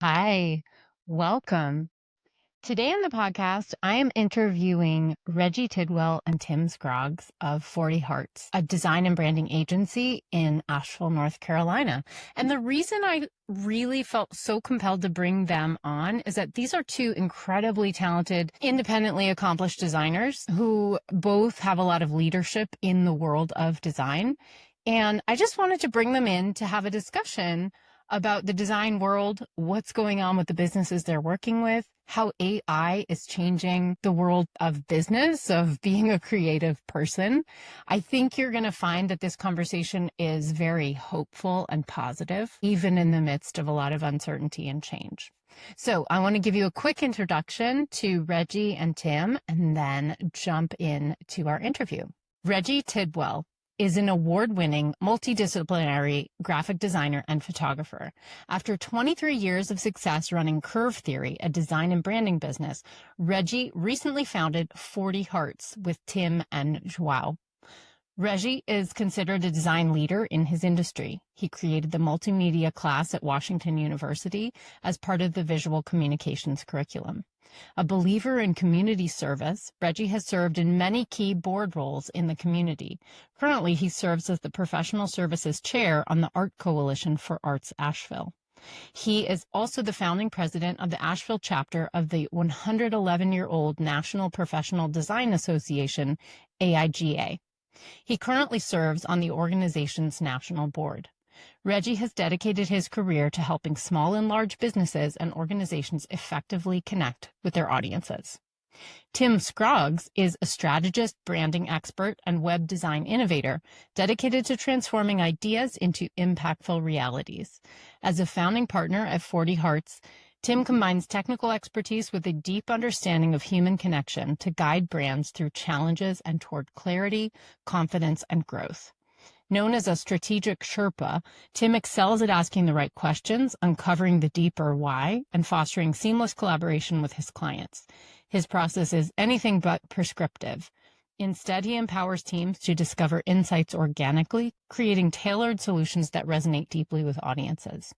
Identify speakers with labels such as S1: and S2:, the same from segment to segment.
S1: Hi, welcome. Today on the podcast, I am interviewing Reggie Tidwell and Tim Scroggs of 40 Hearts, a design and branding agency in Asheville, North Carolina. And the reason I really felt so compelled to bring them on is that these are two incredibly talented, independently accomplished designers who both have a lot of leadership in the world of design. And I just wanted to bring them in to have a discussion about the design world, what's going on with the businesses they're working with, how AI is changing the world of business, of being a creative person. I think you're going to find that this conversation is very hopeful and positive, even in the midst of a lot of uncertainty and change. So I want to give you a quick introduction to Reggie and Tim, and then jump into our interview. Reggie Tidwell is an award-winning, multidisciplinary graphic designer and photographer. After 23 years of success running Curve Theory, a design and branding business, Reggie recently founded 40 Hearts with Tim and Joao. Reggie is considered a design leader in his industry. He created the multimedia class at Washington University as part of the visual communications curriculum. A believer in community service, Reggie has served in many key board roles in the community. Currently, he serves as the professional services chair on the Art Coalition for Arts Asheville. He is also the founding president of the Asheville chapter of the 111-year-old National Professional Design Association, AIGA. He currently serves on the organization's national board. Reggie has dedicated his career to helping small and large businesses and organizations effectively connect with their audiences. Tim Scroggs is a strategist, branding expert, and web design innovator dedicated to transforming ideas into impactful realities. As a founding partner at 40 Hearts, Tim combines technical expertise with a deep understanding of human connection to guide brands through challenges and toward clarity, confidence, and growth. Known as a strategic Sherpa, Tim excels at asking the right questions, uncovering the deeper why, and fostering seamless collaboration with his clients. His process is anything but prescriptive. Instead, he empowers teams to discover insights organically, creating tailored solutions that resonate deeply with audiences.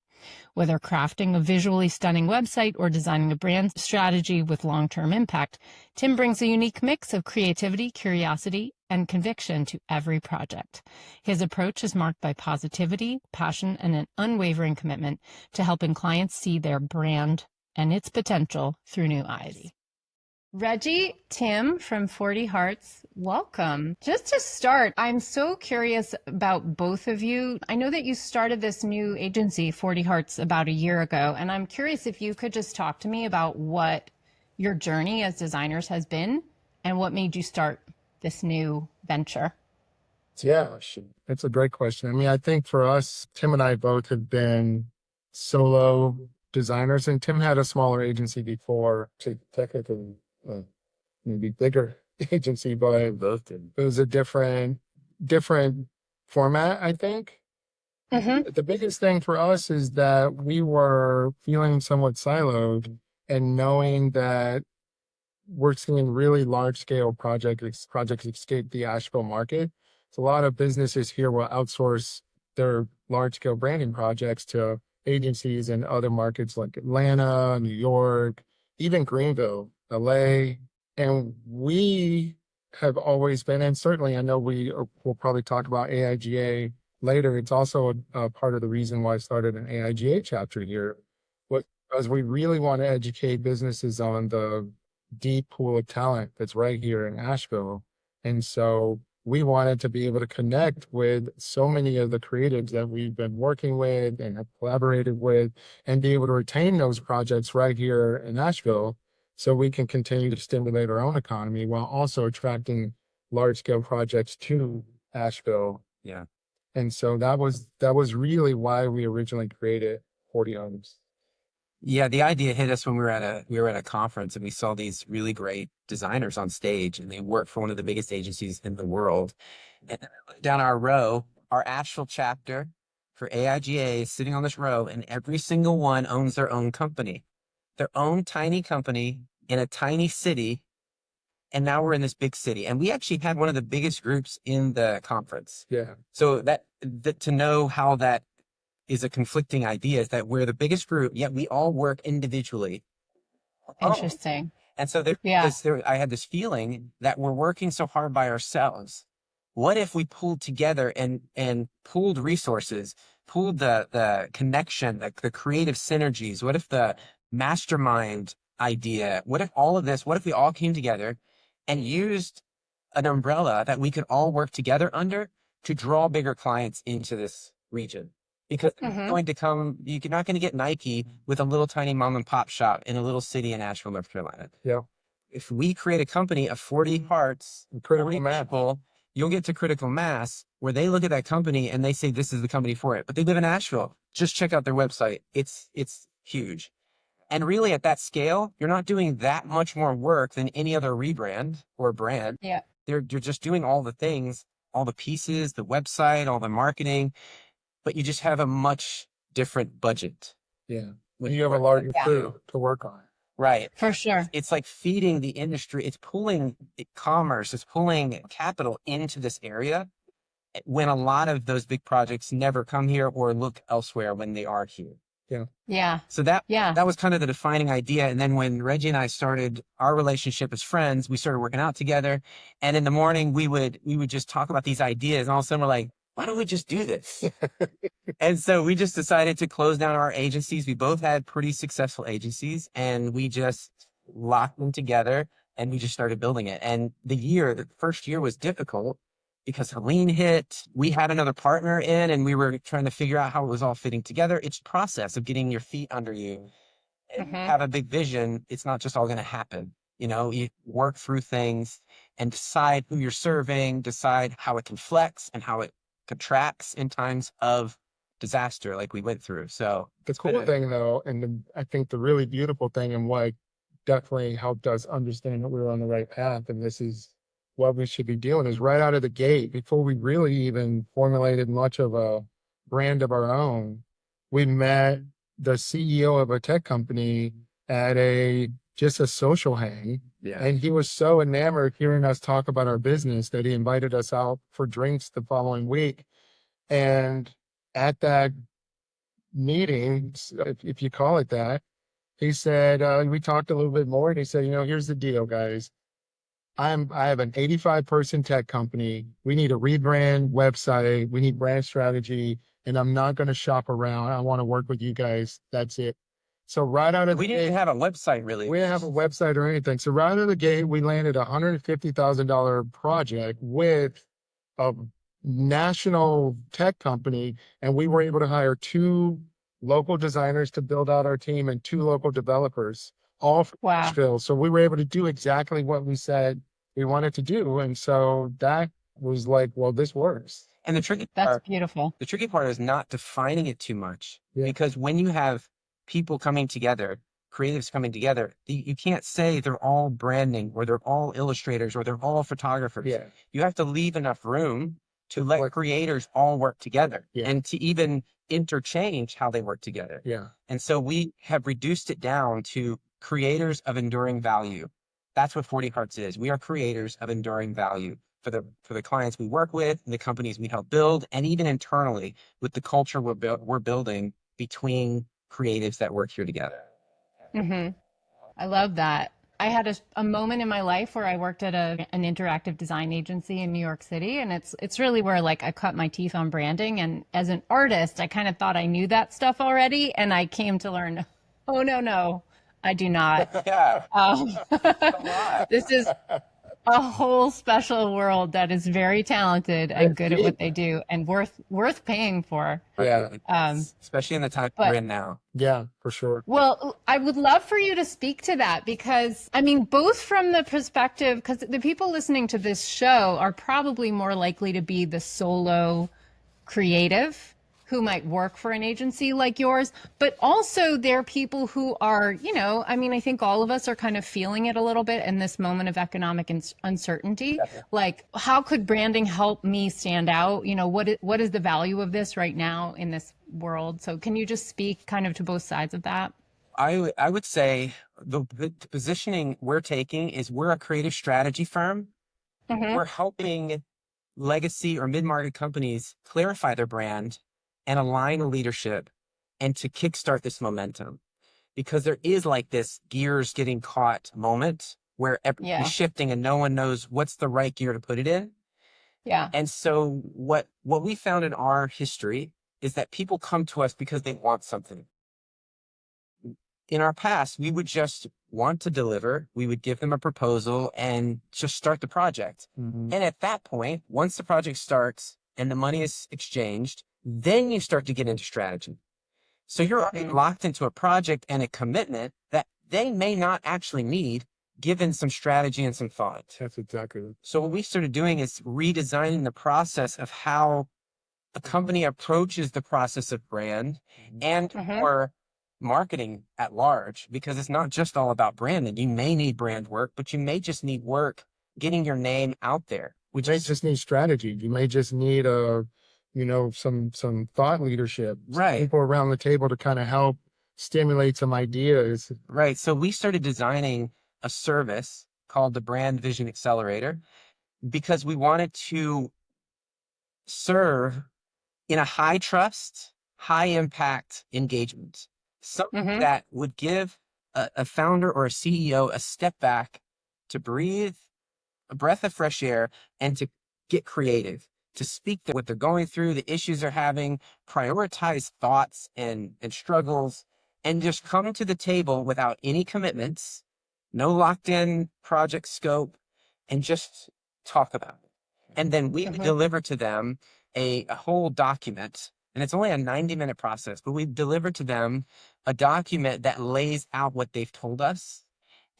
S1: Whether crafting a visually stunning website or designing a brand strategy with long-term impact, Tim brings a unique mix of creativity, curiosity, and conviction to every project. His approach is marked by positivity, passion, and an unwavering commitment to helping clients see their brand and its potential through new eyes. Reggie, Tim from 40 Hearts, welcome. Just to start, I'm so curious about both of you. I know that you started this new agency, 40 Hearts, about a year ago, and I'm curious if you could just talk to me about what your journey as designers has been and what made you start this new venture.
S2: Yeah, it's a great question. I mean, I think for us, Tim and I both have been solo designers, and Tim had a smaller agency before, technically maybe bigger agency, but
S3: Both did.
S2: it was a different format, I think.
S1: Mm-hmm.
S2: The biggest thing for us is that we were feeling somewhat siloed and knowing that we're seeing really large scale projects escape the Asheville market. So a lot of businesses here will outsource their large scale branding projects to agencies in other markets like Atlanta, New York, even Greenville, LA. And we have always been, and certainly I know we'll probably talk about AIGA later. It's also a part of the reason why I started an AIGA chapter here, because we really want to educate businesses on the deep pool of talent that's right here in Asheville. And so we wanted to be able to connect with so many of the creatives that we've been working with and have collaborated with and be able to retain those projects right here in Asheville so we can continue to stimulate our own economy while also attracting large scale projects to Asheville.
S3: Yeah.
S2: And so that was really why we originally created 40 Homes.
S3: Yeah, the idea hit us when we were at a conference and we saw these really great designers on stage and they work for one of the biggest agencies in the world. And down our row, our Asheville chapter for AIGA is sitting on this row, and every single one owns their own company, their own tiny company in a tiny city. And now we're in this big city, and we actually had one of the biggest groups in the conference.
S2: Yeah.
S3: So that to know how that is a conflicting idea, is that we're the biggest group, yet we all work individually.
S1: Interesting.
S3: And so
S1: Yeah.
S3: I had this feeling that we're working so hard by ourselves. What if we pulled together and pooled resources, pooled the connection, the creative synergies? What if the mastermind idea, what if all of this, what if we all came together and used an umbrella that we could all work together under to draw bigger clients into this region? Because they're going to come, you're not going to get Nike with a little tiny mom and pop shop in a little city in Asheville, North Carolina.
S2: Yeah.
S3: If we create a company of 40 hearts,
S2: Critical
S3: 40
S2: mass.
S3: people, you'll get to critical mass where they look at that company and they say, this is the company for it. But they live in Asheville. Just check out their website. It's huge. And really at that scale, you're not doing that much more work than any other rebrand or brand.
S1: Yeah.
S3: You're just doing all the things, all the pieces, the website, all the marketing, but you just have a much different budget.
S2: Yeah. When you have a larger crew to work on.
S3: Right.
S1: For sure.
S3: It's like feeding the industry. It's pulling commerce, it's pulling capital into this area when a lot of those big projects never come here or look elsewhere when they are here.
S2: Yeah.
S1: Yeah.
S3: So that
S1: Yeah.
S3: was kind of the defining idea. And then when Reggie and I started our relationship as friends, we started working out together. And in the morning we would just talk about these ideas. And all of a sudden we're like, why don't we just do this? And so we just decided to close down our agencies. We both had pretty successful agencies and we just locked them together and we just started building it. And the first year was difficult because Helene hit. We had another partner in and we were trying to figure out how it was all fitting together. It's a process of getting your feet under you and have a big vision. It's not just all going to happen. You know, you work through things and decide who you're serving, decide how it can flex and how it contracts in times of disaster like we went through. So
S2: the cool thing though, and I think the really beautiful thing and what definitely helped us understand that we were on the right path and this is what we should be doing is right out of the gate, before we really even formulated much of a brand of our own, we met the CEO of a tech company at just a social hang.
S3: yeah.
S2: And he was so enamored hearing us talk about our business that he invited us out for drinks the following week. And at that meeting, if you call it that, he said, we talked a little bit more and he said, here's the deal, guys. I have an 85-person tech company. We need a rebrand website. We need brand strategy. And I'm not going to shop around. I want to work with you guys. That's it. So right out of
S3: we didn't have a website really.
S2: We didn't have a website or anything. So right out of the gate, we landed a $150,000 project with a national tech company, and we were able to hire 2 local designers to build out our team and 2 local developers, all from Nashville. So we were able to do exactly what we said we wanted to do. And so that was like, well, this works.
S3: And the tricky
S1: That's beautiful.
S3: The tricky part is not defining it too much because when you have people coming together, creatives coming together, you can't say they're all branding or they're all illustrators or they're all photographers.
S2: Yeah.
S3: You have to leave enough room to let creators all work together and to even interchange how they work together.
S2: Yeah.
S3: And so we have reduced it down to creators of enduring value. That's what 40 Hearts is. We are creators of enduring value for the clients we work with, the companies we help build, and even internally with the culture we're building between creatives that work here together.
S1: I love that. I had a moment in my life where I worked at an interactive design agency in New York City, and it's really where like I cut my teeth on branding. And as an artist, I kind of thought I knew that stuff already, and I came to learn, oh no, I do not. This is a whole special world that is very talented and good at what they do and worth paying for.
S2: Yeah.
S3: Especially in the time we're in now.
S2: Yeah, for sure.
S1: Well, I would love for you to speak to that because, I mean, both from the perspective, because the people listening to this show are probably more likely to be the solo creative who might work for an agency like yours, but also there are people who are, I mean, I think all of us are kind of feeling it a little bit in this moment of economic uncertainty. Like, how could branding help me stand out? What is the value of this right now in this world? So can you just speak kind of to both sides of that?
S3: I would say the positioning we're taking is we're a creative strategy firm. We're helping legacy or mid-market companies clarify their brand and align leadership and to kickstart this momentum. Because there is like this gears getting caught moment where everything's shifting and no one knows what's the right gear to put it in.
S1: Yeah.
S3: And so what we found in our history is that people come to us because they want something. In our past, we would just want to deliver. We would give them a proposal and just start the project.
S2: Mm-hmm.
S3: And at that point, once the project starts and the money is exchanged, then you start to get into strategy. So you're already locked into a project and a commitment that they may not actually need, given some strategy and some thought.
S2: That's exactly it.
S3: So what we started doing is redesigning the process of how a company approaches the process of brand and or marketing at large, because it's not just all about branding. You may need brand work, but you may just need work getting your name out there.
S2: You may just need strategy. You may just need some thought leadership.
S3: Right.
S2: People around the table to kind of help stimulate some ideas.
S3: Right. So we started designing a service called the Brand Vision Accelerator because we wanted to serve in a high trust, high impact engagement. Something that would give a founder or a CEO a step back to breathe a breath of fresh air and to get creative, to speak to what they're going through, the issues they're having, prioritize thoughts and struggles, and just come to the table without any commitments, no locked in project scope, and just talk about it. And then we deliver to them a whole document, and it's only a 90-minute process, but we deliver to them a document that lays out what they've told us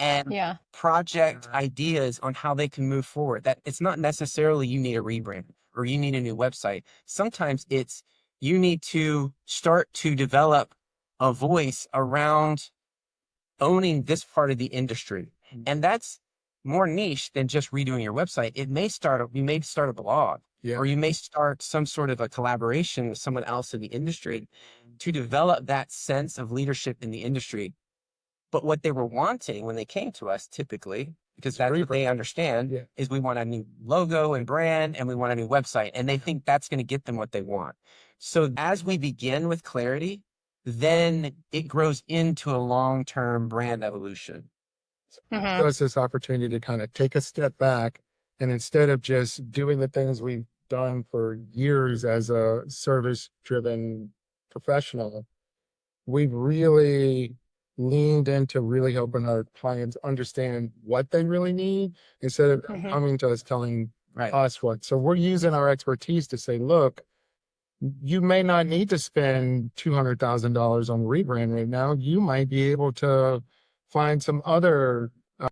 S3: and project ideas on how they can move forward. That it's not necessarily you need a rebrand or you need a new website. Sometimes it's you need to start to develop a voice around owning this part of the industry. And that's more niche than just redoing your website. You may start a blog, or you may start some sort of a collaboration with someone else in the industry to develop that sense of leadership in the industry. But what they were wanting when they came to us, typically, because that's what they understand, is we want a new logo and brand, and we want a new website. And they think that's going to get them what they want. So as we begin with clarity, then it grows into a long-term brand evolution.
S2: So it's this opportunity to kind of take a step back, and instead of just doing the things we've done for years as a service-driven professional, we've really leaned into really helping our clients understand what they really need instead of coming to us telling us what. So we're using our expertise to say, look, you may not need to spend $200,000 on rebrand right now. You might be able to find some other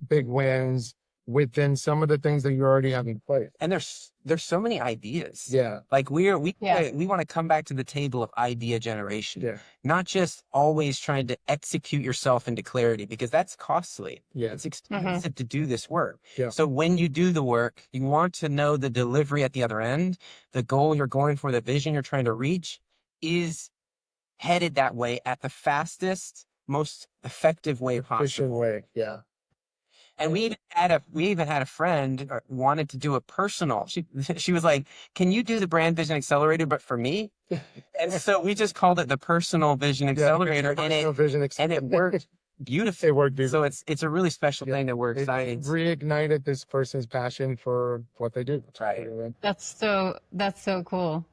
S2: big wins within some of the things that you already have in place.
S3: And there's so many ideas.
S2: Yeah.
S3: Like we want to come back to the table of idea generation, not just always trying to execute yourself into clarity, because that's costly. It's expensive to do this work. So when you do the work, you want to know the delivery at the other end, the goal you're going for, the vision you're trying to reach is headed that way at the fastest, most effective way possible.
S2: Efficient way. Yeah.
S3: And we even had a friend wanted to do a personal. She was like, "Can you do the Brand Vision Accelerator, but for me?" And so we just called it the Personal Vision Accelerator, and it worked beautifully.
S2: It worked beautifully.
S3: So it's a really special thing that we're excited.
S2: It reignited this person's passion for what they do.
S3: Right.
S1: That's so cool.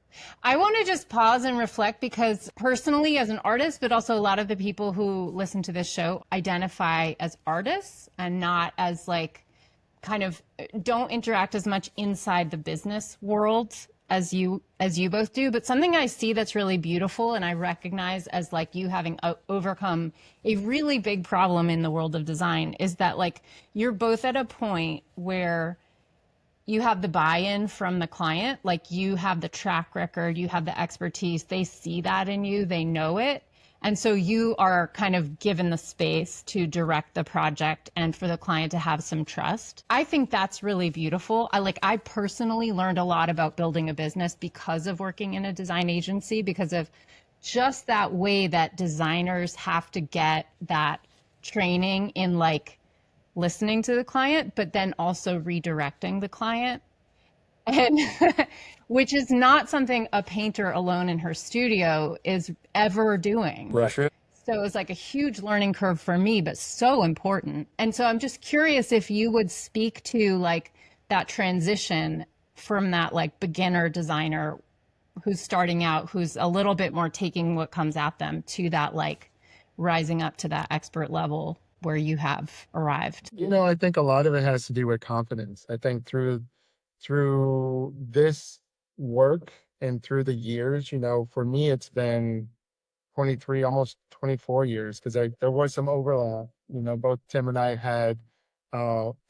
S1: I want to just pause and reflect, because personally as an artist, but also a lot of the people who listen to this show identify as artists and not as like kind of don't interact as much inside the business world as you both do. But something I see that's really beautiful and I recognize as like you having overcome a really big problem in the world of design is that like you're both at a point where you have the buy-in from the client, like you have the track record, you have the expertise, they see that in you, they know it. And so you are kind of given the space to direct the project and for the client to have some trust. I think that's really beautiful. I personally learned a lot about building a business because of working in a design agency, because of just that way that designers have to get that training in like listening to the client, but then also redirecting the client. And which is not something a painter alone in her studio is ever doing.
S2: Right.
S3: True.
S1: So it was like a huge learning curve for me, but so important. And so I'm just curious if you would speak to like that transition from that like beginner designer who's starting out, who's a little bit more taking what comes at them, to that like rising up to that expert level where you have arrived.
S2: I think a lot of it has to do with confidence. I think through this work and through the years, for me, it's been 23, almost 24 years, because there was some overlap. Both Tim and I had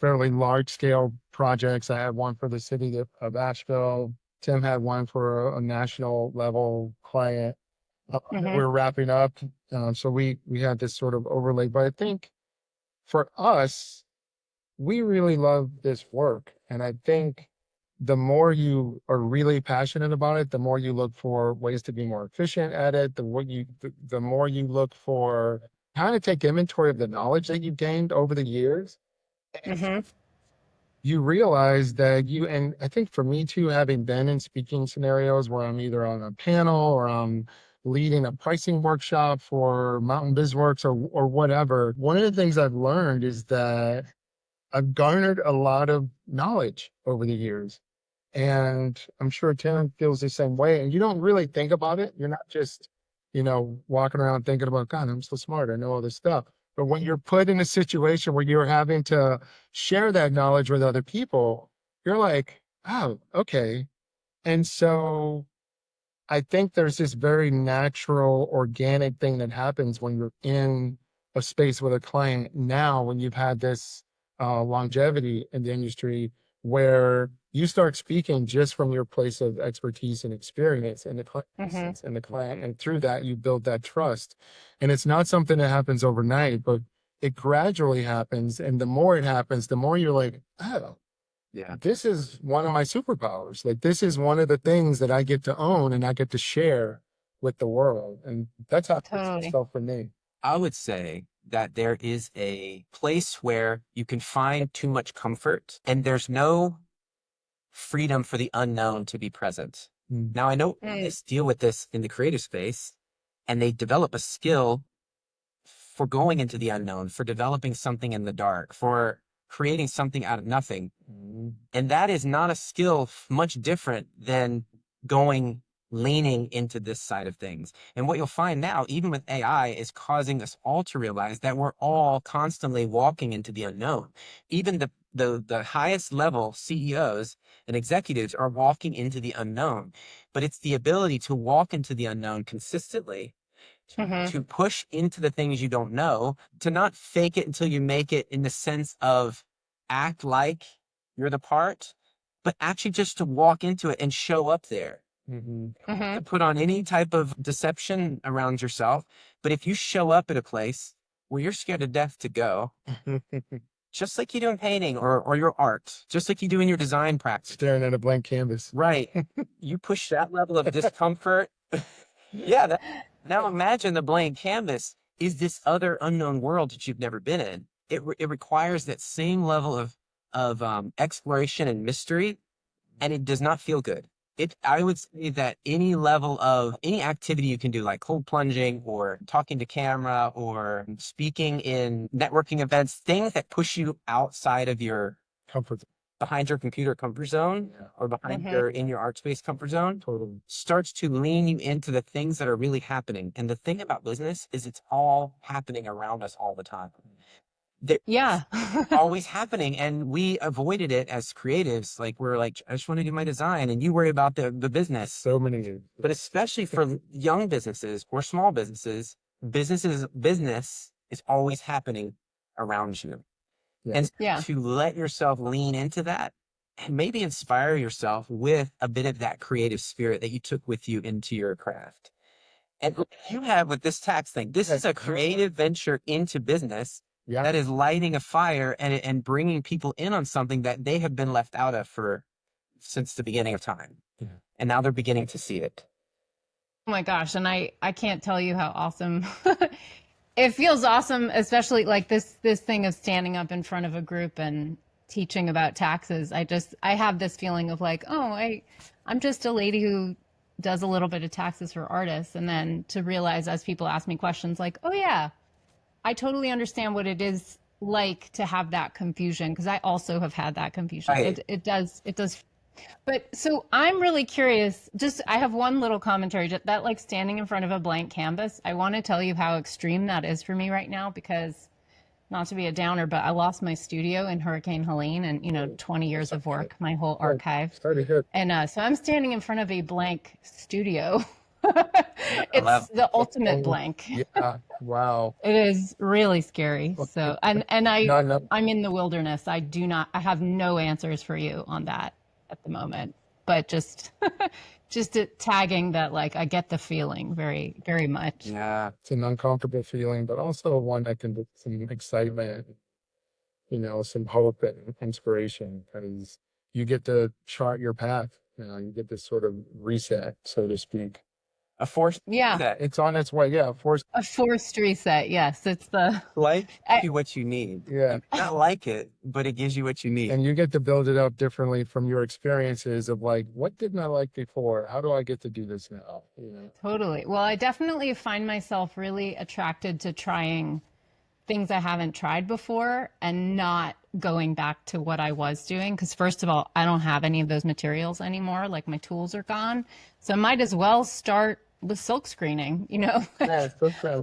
S2: fairly large scale projects. I had one for the city of Asheville. Tim had one for a national level client.
S1: Mm-hmm.
S2: We were wrapping up. So we had this sort of overlay. But I think for us, we really love this work. And I think the more you are really passionate about it, the more you look for ways to be more efficient at it, the more you look for kind of take inventory of the knowledge that you've gained over the years.
S1: Mm-hmm.
S2: You realize that and I think for me too, having been in speaking scenarios where I'm either on a panel or I'm leading a pricing workshop for Mountain BizWorks or whatever, one of the things I've learned is that I've garnered a lot of knowledge over the years. And I'm sure Tim feels the same way. And you don't really think about it. You're not just, walking around thinking about, God, I'm so smart. I know all this stuff. But when you're put in a situation where you're having to share that knowledge with other people, you're like, oh, okay. And so I think there's this very natural, organic thing that happens when you're in a space with a client now, when you've had this longevity in the industry, where you start speaking just from your place of expertise and experience and the client,
S1: Mm-hmm.
S2: and through that you build that trust. And it's not something that happens overnight, but it gradually happens. And the more it happens, the more you're like, oh,
S3: Yeah.
S2: this is one of my superpowers. Like, this is one of the things that I get to own and I get to share with the world. And that's how
S1: Totally.
S2: it's felt for me.
S3: I would say that there is a place where you can find too much comfort and there's no freedom for the unknown to be present.
S2: Mm.
S3: Now, I know artists deal with this in the creative space and they develop a skill for going into the unknown, for developing something in the dark, for creating something out of nothing. And that is not a skill much different than leaning into this side of things. And what you'll find now, even with AI, is causing us all to realize that we're all constantly walking into the unknown. Even the highest level CEOs and executives are walking into the unknown. But it's the ability to walk into the unknown consistently, to push into the things you don't know, to not fake it until you make it in the sense of act like you're the part, but actually just to walk into it and show up there. To put on any type of deception around yourself. But if you show up at a place where you're scared to death to go, just like you do in painting or your art, just like you do in your design practice.
S2: Staring at a blank canvas.
S3: Right. You push that level of discomfort. Yeah. Now imagine the blank canvas is this other unknown world that you've never been in. It requires that same level of exploration and mystery, and it does not feel good. I would say that any level of any activity you can do, like cold plunging or talking to camera or speaking in networking events, things that push you outside of your
S2: Comfort.
S3: behind your computer comfort zone or behind in your art space comfort zone, starts to lean you into the things that are really happening. And the thing about business is it's all happening around us all the time.
S1: Yeah.
S3: Always happening, and we avoided it as creatives. Like, we're like, I just want to do my design, and you worry about the business.
S2: So many years.
S3: But especially for young businesses or small business is always happening around you. And to let yourself lean into that and maybe inspire yourself with a bit of that creative spirit that you took with you into your craft. And what you have with this tax thing, this is a creative venture into business that is lighting a fire and bringing people in on something that they have been left out of since the beginning of time. And now they're beginning to see it.
S1: Oh my gosh. And I can't tell you how awesome it feels awesome, especially like this thing of standing up in front of a group and teaching about taxes, I have this feeling of like, oh, I'm just a lady who does a little bit of taxes for artists. And then to realize as people ask me questions like, oh yeah, I totally understand what it is like to have that confusion, because I also have had that confusion.
S3: Right.
S1: It does. But so I'm really curious. Just I have one little commentary that like standing in front of a blank canvas. I want to tell you how extreme that is for me right now, because not to be a downer, but I lost my studio in Hurricane Helene, and 20 years of work, my whole archive.
S2: Started hit.
S1: And so I'm standing in front of a blank studio.
S3: I
S1: It's
S3: love
S1: the ultimate blank.
S2: Yeah. Wow.
S1: It is really scary. So, and
S2: No, no.
S1: I'm in the wilderness. I have no answers for you on that at the moment. But just tagging that, like, I get the feeling very, very much.
S3: Yeah.
S2: It's an uncomfortable feeling, but also one that can be some excitement, some hope and inspiration, because you get to chart your path. You get this sort of reset, so to speak.
S3: A force
S1: Yeah.
S3: that
S2: It's on its way. Yeah, force.
S1: A forced reset. Yes, it's the
S3: like
S1: I-
S3: you what you need.
S2: Yeah.
S3: You may not like it, but it gives you what you need.
S2: And you get to build it up differently from your experiences of like, what didn't I like before? How do I get to do this now?
S1: Totally. Well, I definitely find myself really attracted to trying things I haven't tried before and not going back to what I was doing. Because first of all, I don't have any of those materials anymore. Like my tools are gone. So I might as well start with silk screening,
S2: Yeah,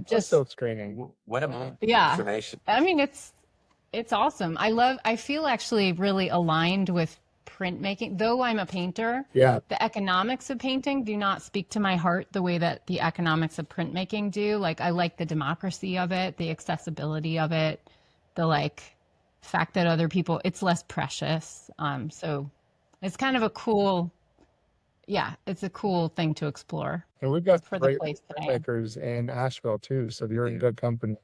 S2: just silk screening.
S3: What a
S1: Yeah.
S3: information.
S1: I mean, it's awesome. I feel actually really aligned with printmaking. Though I'm a painter,
S2: Yeah.
S1: the economics of painting do not speak to my heart the way that the economics of printmaking do. Like, I like the democracy of it, the accessibility of it, the like fact that other people, it's less precious. So it's kind of a cool, yeah, it's a cool thing to explore
S2: And we've got
S1: for the
S2: great
S1: place that I am.
S2: makers in Asheville too, so you're in good company.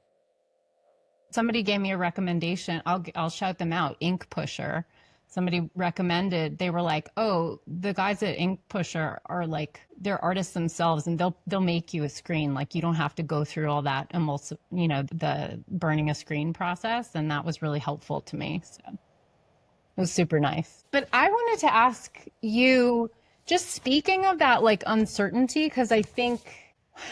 S1: Somebody gave me a recommendation. I'll shout them out. Ink Pusher. Somebody recommended. They were like, "Oh, the guys at Ink Pusher are like, they're artists themselves, and they'll make you a screen. Like, you don't have to go through all that the burning a screen process." And that was really helpful to me. So it was super nice. But I wanted to ask you, just speaking of that like uncertainty, because I think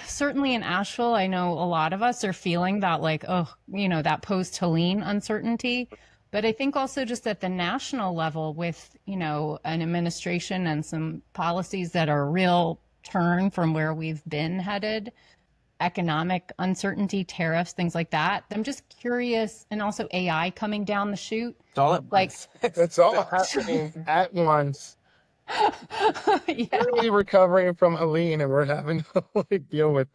S1: certainly in Asheville, I know a lot of us are feeling that like, that post-Helene uncertainty. But I think also just at the national level with, an administration and some policies that are a real turn from where we've been headed, economic uncertainty, tariffs, things like that. I'm just curious, and also AI coming down the chute.
S3: It's all at
S1: Like,
S3: once.
S2: It's all happening at once.
S1: yeah.
S2: Really recovering from Helene, and we're having to like deal with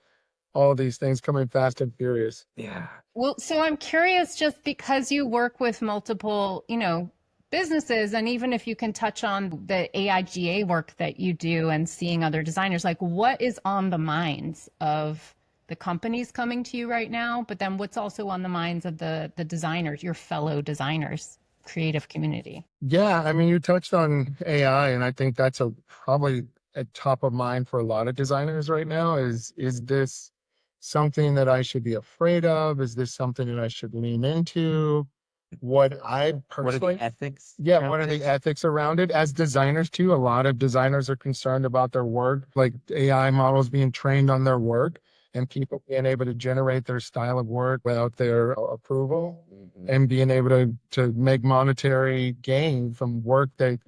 S2: all these things coming fast and furious.
S3: Yeah.
S1: Well, so I'm curious, just because you work with multiple, businesses, and even if you can touch on the AIGA work that you do and seeing other designers, like what is on the minds of the companies coming to you right now, but then what's also on the minds of the designers, your fellow designers, creative community?
S2: Yeah, I mean, you touched on AI, and I think that's probably at top of mind for a lot of designers right now. Is this something that I should be afraid of? Is this something that I should lean into? What I
S3: What are
S2: personally,
S3: the ethics?
S2: yeah,
S3: around
S2: what are the
S3: this?
S2: ethics around it? As designers too, a lot of designers are concerned about their work, like AI models being trained on their work and people being able to generate their style of work without their approval and being able to make monetary gain from work that,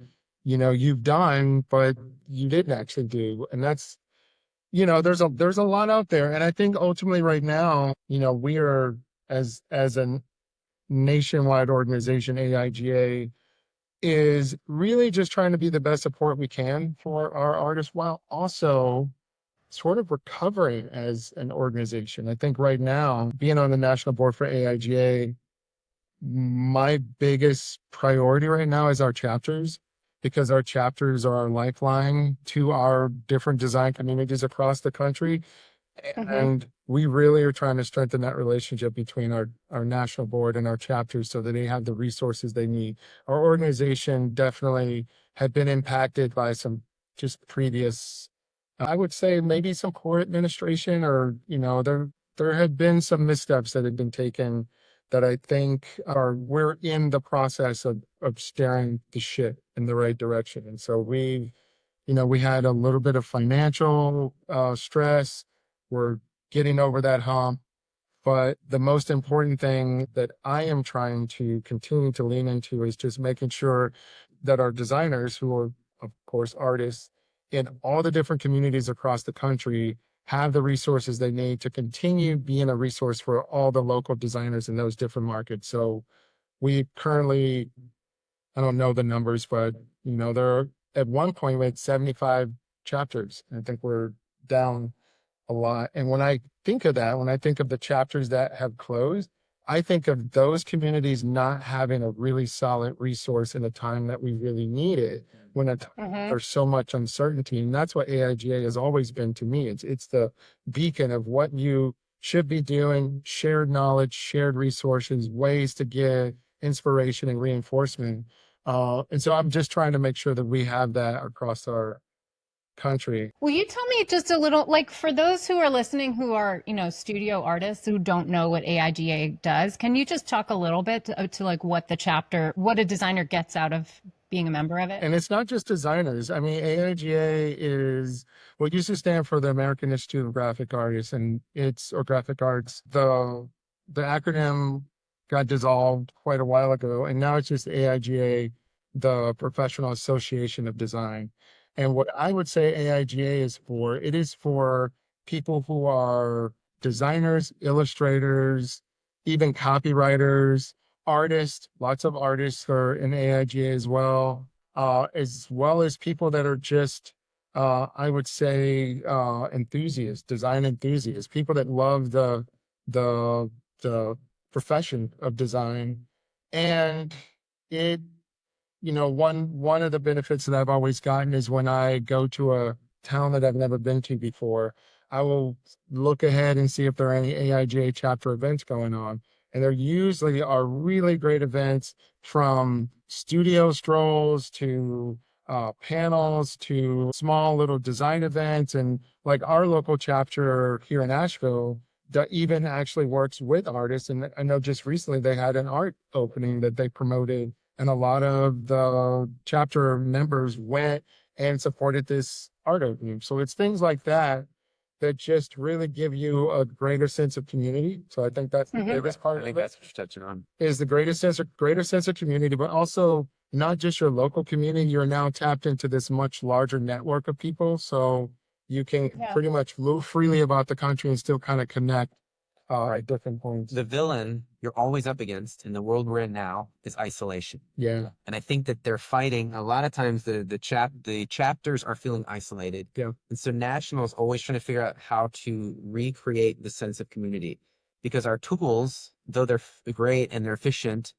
S2: you've done, but you didn't actually do. And that's, there's a lot out there. And I think ultimately right now, we are as a nationwide organization, AIGA, is really just trying to be the best support we can for our artists while also sort of recovering as an organization. I think right now, being on the national board for AIGA, my biggest priority right now is our chapters, because our chapters are our lifeline to our different design communities across the country. And we really are trying to strengthen that relationship between our national board and our chapters so that they have the resources they need. Our organization definitely had been impacted by some just previous, I would say maybe some poor administration, or, there had been some missteps that had been taken that I think we're in the process of steering the ship in the right direction. And so we had a little bit of financial stress. We're getting over that hump. But the most important thing that I am trying to continue to lean into is just making sure that our designers, who are, of course, artists in all the different communities across the country, have the resources they need to continue being a resource for all the local designers in those different markets. So we currently, I don't know the numbers, but there at one point we had 75 chapters. I think we're down a lot. And when I think of that, when I think of the chapters that have closed, I think of those communities not having a really solid resource in a time that we really need it, when there's so much uncertainty. And that's what AIGA has always been to me. It's the beacon of what you should be doing, shared knowledge, shared resources, ways to get inspiration and reinforcement. And so I'm just trying to make sure that we have that across our country.
S1: Will you tell me just a little, like for those who are listening who are, studio artists who don't know what AIGA does, can you just talk a little bit to like what a designer gets out of being a member of it?
S2: And it's not just designers. I mean, AIGA is what used to stand for the American Institute of Graphic Artists, or Graphic Arts. The acronym got dissolved quite a while ago, and now it's just AIGA, the Professional Association of Design. And what I would say AIGA it is for people who are designers, illustrators, even copywriters, artists. Lots of artists are in AIGA as well as people that are just, I would say, enthusiasts, design enthusiasts, people that love the profession of design. And it, one of the benefits that I've always gotten is when I go to a town that I've never been to before, I will look ahead and see if there are any AIGA chapter events going on. And there usually are really great events, from studio strolls to panels to small little design events. And like our local chapter here in Asheville that even actually works with artists. And I know just recently they had an art opening that they promoted, and a lot of the chapter members went and supported this art opening. So it's things like that just really give you a greater sense of community. So I think that's the biggest part.
S3: I think that's what you're touching on.
S2: Is the greater sense of community, but also not just your local community. You're now tapped into this much larger network of people. So you can pretty much move freely about the country and still kind of connect at different points.
S3: The villain you're always up against in the world we're in now is isolation.
S2: Yeah.
S3: And I think that they're fighting a lot of times. The chapters are feeling isolated.
S2: Yeah.
S3: And so National is always trying to figure out how to recreate the sense of community, because our tools, though they're great and they're efficient,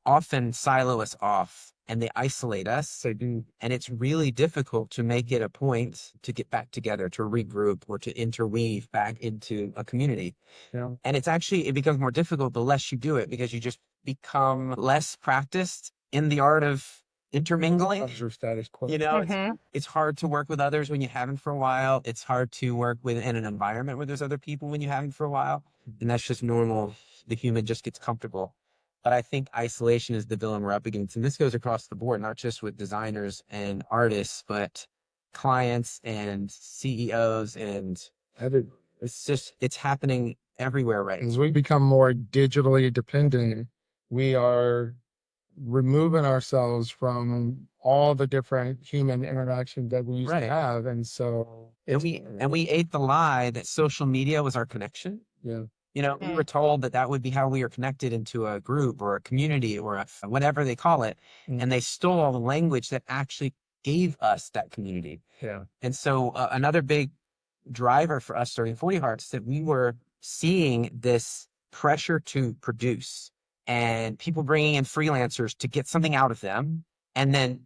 S3: often silo us off and they isolate us.
S2: They do.
S3: And it's really difficult to make it a point to get back together, to regroup, or to interweave back into a community.
S2: Yeah.
S3: And it becomes more difficult the less you do it, because you just become less practiced in the art of intermingling.
S2: Your status quo.
S3: It's hard to work with others when you haven't for a while. It's hard to work in an environment where there's other people when you haven't for a while. And that's just normal. The human just gets comfortable. But I think isolation is the villain we're up against. And this goes across the board, not just with designers and artists, but clients and CEOs. And it's happening everywhere right now.
S2: As we become more digitally dependent, we are removing ourselves from all the different human interactions that we used to have. And so
S3: we ate the lie that social media was our connection.
S2: Yeah.
S3: We were told that would be how we were connected into a group or a community or whatever they call it. And they stole all the language that actually gave us that community.
S2: Yeah.
S3: And so another big driver for us starting 40 Hearts, that we were seeing this pressure to produce, and people bringing in freelancers to get something out of them and then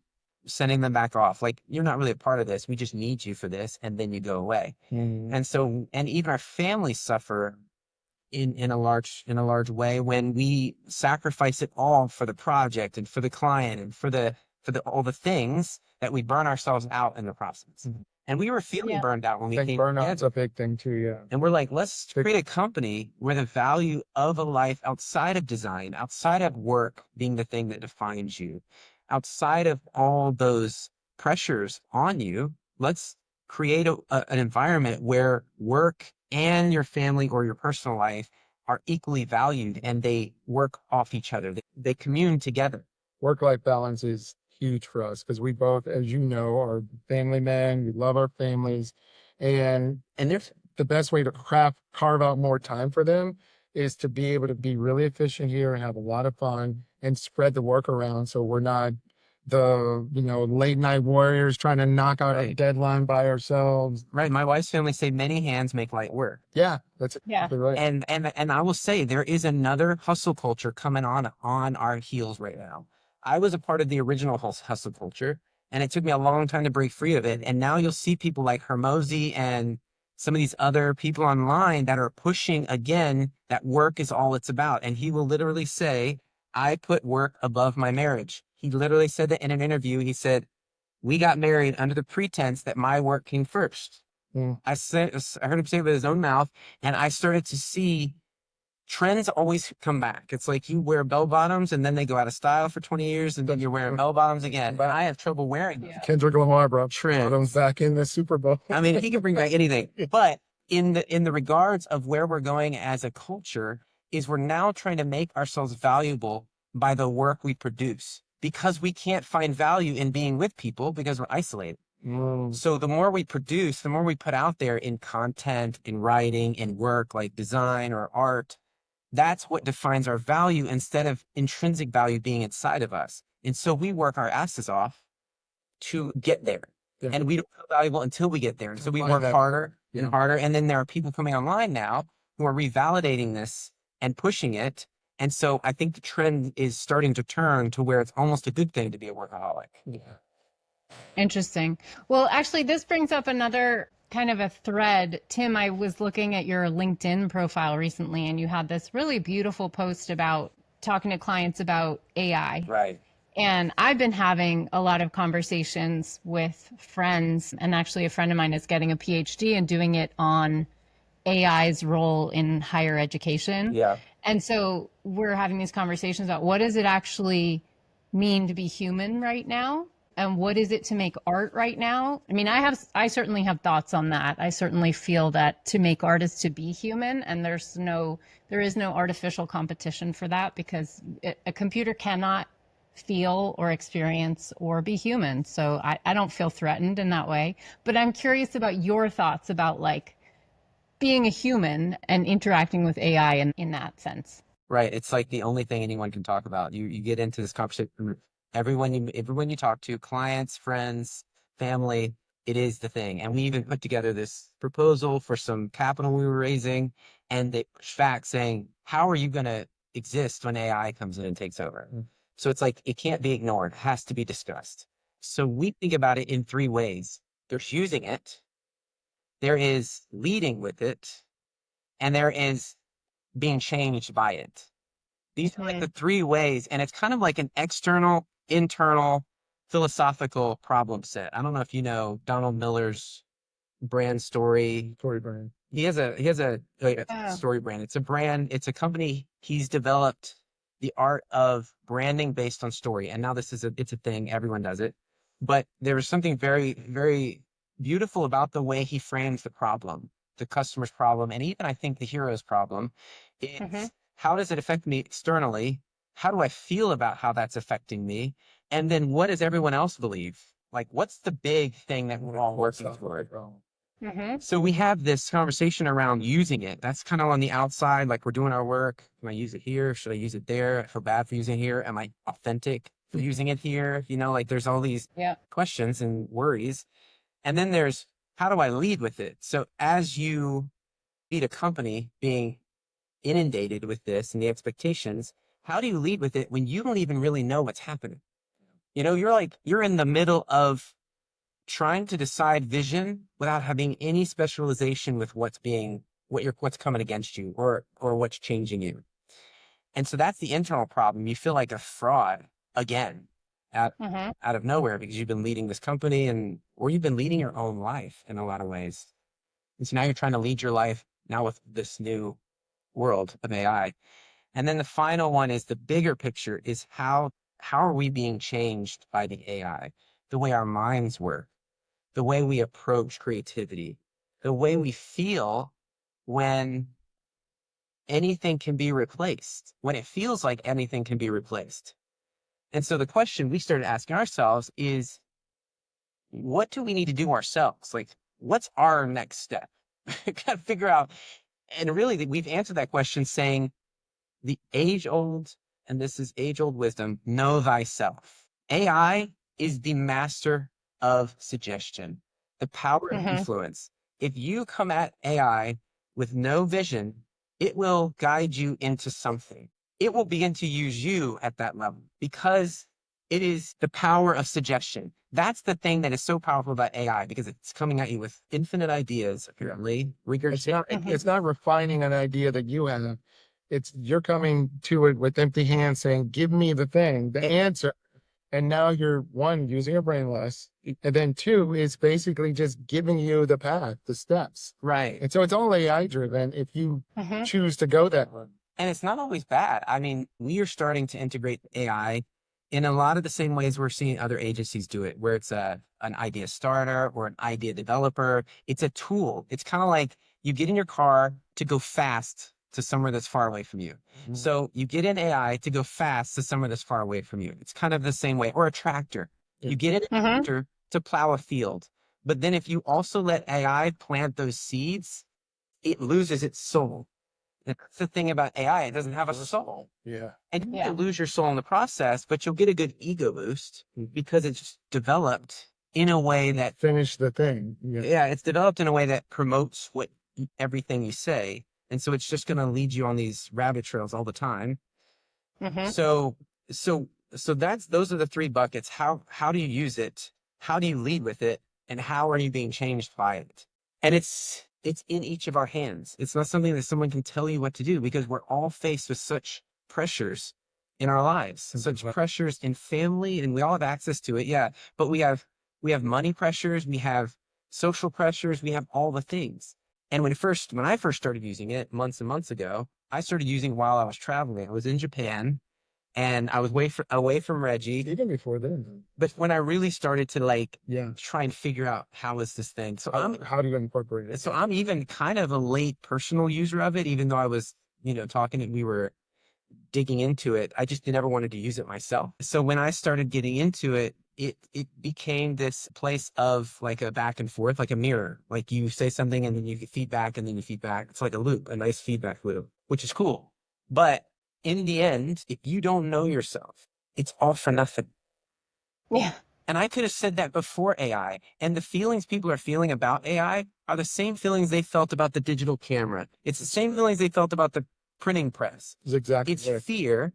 S3: sending them back off. Like, you're not really a part of this. We just need you for this. And then you go away. And so, and even our families suffer in a large way when we sacrifice it all for the project and for the client and for all the things that we burn ourselves out in the process. And we were feeling burned out when
S2: I
S3: we
S2: think
S3: came
S2: burnout's
S3: together.
S2: a big thing too, yeah.
S3: And we're like, let's create a company where the value of a life outside of design, outside of work being the thing that defines you, outside of all those pressures on you, let's create an environment where work and your family or your personal life are equally valued and they work off each other. They commune together.
S2: Work-life balance is huge for us because we both, as you know, are family men. We love our families. And
S3: there's
S2: the best way to carve out more time for them is to be able to be really efficient here and have a lot of fun and spread the work around so we're not the, late night warriors trying to knock out a deadline by ourselves.
S3: Right. My wife's family say many hands make light work.
S2: Yeah, that's exactly right.
S3: And I will say there is another hustle culture coming on our heels right now. I was a part of the original hustle culture, and it took me a long time to break free of it. And now you'll see people like Hermosi and some of these other people online that are pushing again that work is all it's about. And he will literally say, I put work above my marriage. He literally said that in an interview. He said, we got married under the pretense that my work came first. I heard him say it with his own mouth, and I started to see trends always come back. It's like you wear bell bottoms and then they go out of style for 20 years and then you're wearing bell bottoms again. But I have trouble wearing them.
S2: Kendrick Lamar brought
S3: Trends
S2: bottoms back in the Super Bowl.
S3: I mean, he can bring back anything. But in the regards of where we're going as a culture is we're now trying to make ourselves valuable by the work we produce because we can't find value in being with people because we're isolated. So the more we produce, the more we put out there in content, in writing, in work like design or art, that's what defines our value instead of intrinsic value being inside of us. And so we work our asses off to get there. Yeah. And we don't feel valuable until we get there. And so we work harder and harder. And then there are people coming online now who are revalidating this and pushing it. And so I think the trend is starting to turn to where it's almost a good thing to be a workaholic. Yeah.
S1: Interesting. Well, actually, this brings up another kind of a thread. Tim, I was looking at your LinkedIn profile recently, and you had this really beautiful post about talking to clients about AI.
S3: Right.
S1: And I've been having a lot of conversations with friends, and actually a friend of mine is getting a PhD and doing it on AI's role in higher education.
S3: Yeah.
S1: And so we're having these conversations about what does it actually mean to be human right now? And what is it to make art right now? I mean, I certainly have thoughts on that. I certainly feel that to make art is to be human, and there is no artificial competition for that because a computer cannot feel or experience or be human. So I don't feel threatened in that way. But I'm curious about your thoughts about like being a human and interacting with AI in that sense.
S3: Right. It's like the only thing anyone can talk about. You get into this conversation. Everyone you talk to, clients, friends, family, it is the thing. And we even put together this proposal for some capital we were raising, and they pushed back saying, how are you going to exist when AI comes in and takes over? So it's like, it can't be ignored. It has to be discussed. So we think about it in three ways. There's using it, there is leading with it, and there is being changed by it. These are like the three ways, and it's kind of like an external, internal, philosophical problem set. I don't know if you know Donald Miller's brand story.
S2: Story brand.
S3: He has a story brand. It's a brand. It's a company. He's developed the art of branding based on story. And now it's a thing. Everyone does it. But there was something very, very beautiful about the way he frames the problem, the customer's problem, and even I think the hero's problem. It's how does it affect me externally? How do I feel about how that's affecting me? And then what does everyone else believe? Like, what's the big thing that we're all working toward? So we have this conversation around using it. That's kind of on the outside, like we're doing our work. Can I use it here? Should I use it there? I feel bad for using it here. Am I authentic for using it here? Like there's all these questions and worries. And then there's, how do I lead with it? So as you lead a company being inundated with this and the expectations, how do you lead with it when you don't even really know what's happening? You're in the middle of trying to decide vision without having any specialization with what's coming against you or what's changing you. And so that's the internal problem. You feel like a fraud again. out
S1: Mhm.
S3: out of nowhere because you've been leading this company or you've been leading your own life in a lot of ways. And so now you're trying to lead your life now with this new world of AI. And then the final one is the bigger picture is how are we being changed by the AI? The way our minds work, the way we approach creativity, the way we feel when anything can be replaced, when it feels like anything can be replaced. And so the question we started asking ourselves is, what do we need to do ourselves? Like, what's our next step? Got to figure out. And really, we've answered that question saying the age old, and this is age old wisdom, know thyself. AI is the master of suggestion, the power of
S1: Mhm.
S3: influence. If you come at AI with no vision, it will guide you into something. It will begin to use you at that level because it is the power of suggestion. That's the thing that is so powerful about AI because it's coming at you with infinite ideas, apparently.
S2: It's not refining an idea that you have. It's you're coming to it with empty hands saying, give me the thing, the answer. And now you're one, using your brain less. And then two, is basically just giving you the path, the steps.
S3: Right.
S2: And so it's all AI driven if you
S1: Mhm.
S2: choose to go that way.
S3: And it's not always bad. I mean, we are starting to integrate AI in a lot of the same ways we're seeing other agencies do it, where it's an idea starter or an idea developer. It's a tool. It's kind of like you get in your car to go fast to somewhere that's far away from you.
S2: Mhm.
S3: So you get in AI to go fast to somewhere that's far away from you. It's kind of the same way, or a tractor.
S2: Yeah.
S3: You get in a
S1: Mhm.
S3: tractor to plow a field. But then if you also let AI plant those seeds, it loses its soul. That's the thing about AI. It doesn't have a soul.
S2: Yeah.
S3: And you
S1: Yeah.
S3: might lose your soul in the process, but you'll get a good ego boost because it's developed in a way that,
S2: Finish the thing. Yeah.
S3: yeah, it's developed in a way that promotes everything you say. And so it's just going to lead you on these rabbit trails all the time.
S1: Mhm.
S3: So, so, so those are the three buckets. How do you use it? How do you lead with it? And how are you being changed by it? And it's in each of our hands. It's not something that someone can tell you what to do because we're all faced with such pressures in our lives, such pressures in family, and we all have access to it. Yeah. But we have money pressures, we have social pressures, we have all the things. And when I first started using it months and months ago, I started using it while I was traveling. I was in Japan and I was away from Reggie.
S2: Even before then.
S3: But when I really started to
S2: Yeah.
S3: try and figure out how is this thing. So
S2: How do you incorporate it?
S3: I'm even kind of a late personal user of it, even though I was, talking and we were digging into it. I just never wanted to use it myself. So when I started getting into it, it became this place of like a back and forth, like a mirror. Like you say something and then you get feedback and then you feedback. It's like a loop, a nice feedback loop, which is cool. But in the end, if you don't know yourself, it's all for nothing.
S1: Yeah.
S3: And I could have said that before AI. And the feelings people are feeling about AI are the same feelings they felt about the digital camera. It's the same feelings they felt about the printing press.
S2: It's exactly
S3: It's
S2: right.
S3: fear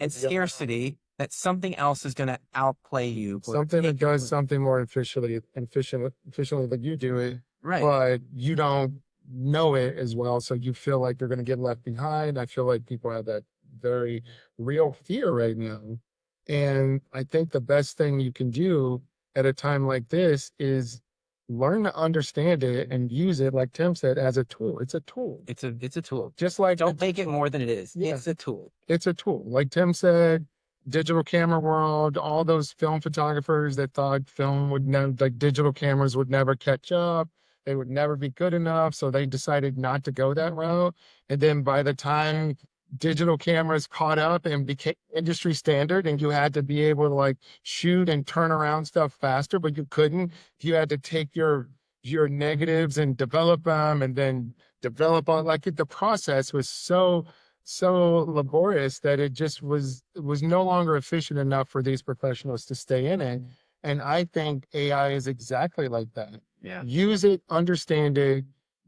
S3: and
S2: Yep.
S3: scarcity that something else is going to outplay you.
S2: Something that does something more efficiently than you do it,
S3: Right.
S2: but you don't know it as well. So you feel like you're going to get left behind. I feel like people have that very real fear right now. And I think the best thing you can do at a time like this is learn to understand it and use it, like Tim said, as a tool. It's a tool.
S3: It's a tool.
S2: Just like
S3: Don't make it more than it is.
S2: Yeah.
S3: It's a tool.
S2: It's a tool. Like Tim said, digital camera world, all those film photographers that thought film would never, like digital cameras would never catch up. They would never be good enough. So they decided not to go that route. And then by the time digital cameras caught up and became industry standard, and you had to be able to like shoot and turn around stuff faster, but you couldn't. You had to take your negatives and develop them and then develop on like the process was so laborious that it just was no longer efficient enough for these professionals to stay in it. And I think AI is exactly like that.
S3: Yeah.
S2: Use it, understand it,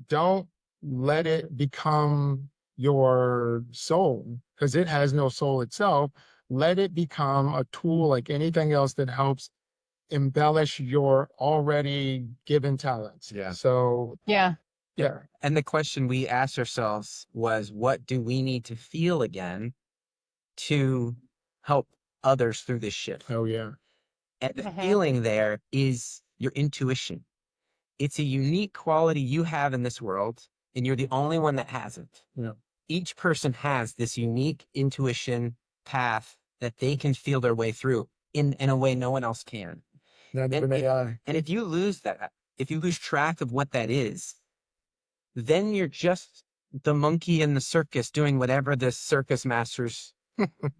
S2: don't let it become your soul because it has no soul itself. Let it become a tool like anything else that helps embellish your already given talents.
S3: Yeah.
S2: So
S1: Yeah.
S2: yeah.
S3: And the question we asked ourselves was, what do we need to feel again to help others through this shit.
S2: Oh yeah.
S3: And the feeling there is your intuition. It's a unique quality you have in this world, and you're the only one that has it.
S2: Yeah.
S3: Each person has this unique intuition path that they can feel their way through in a way no one else can.
S2: Not even AI.
S3: And if you lose that, if you lose track of what that is, then you're just the monkey in the circus doing whatever the circus master's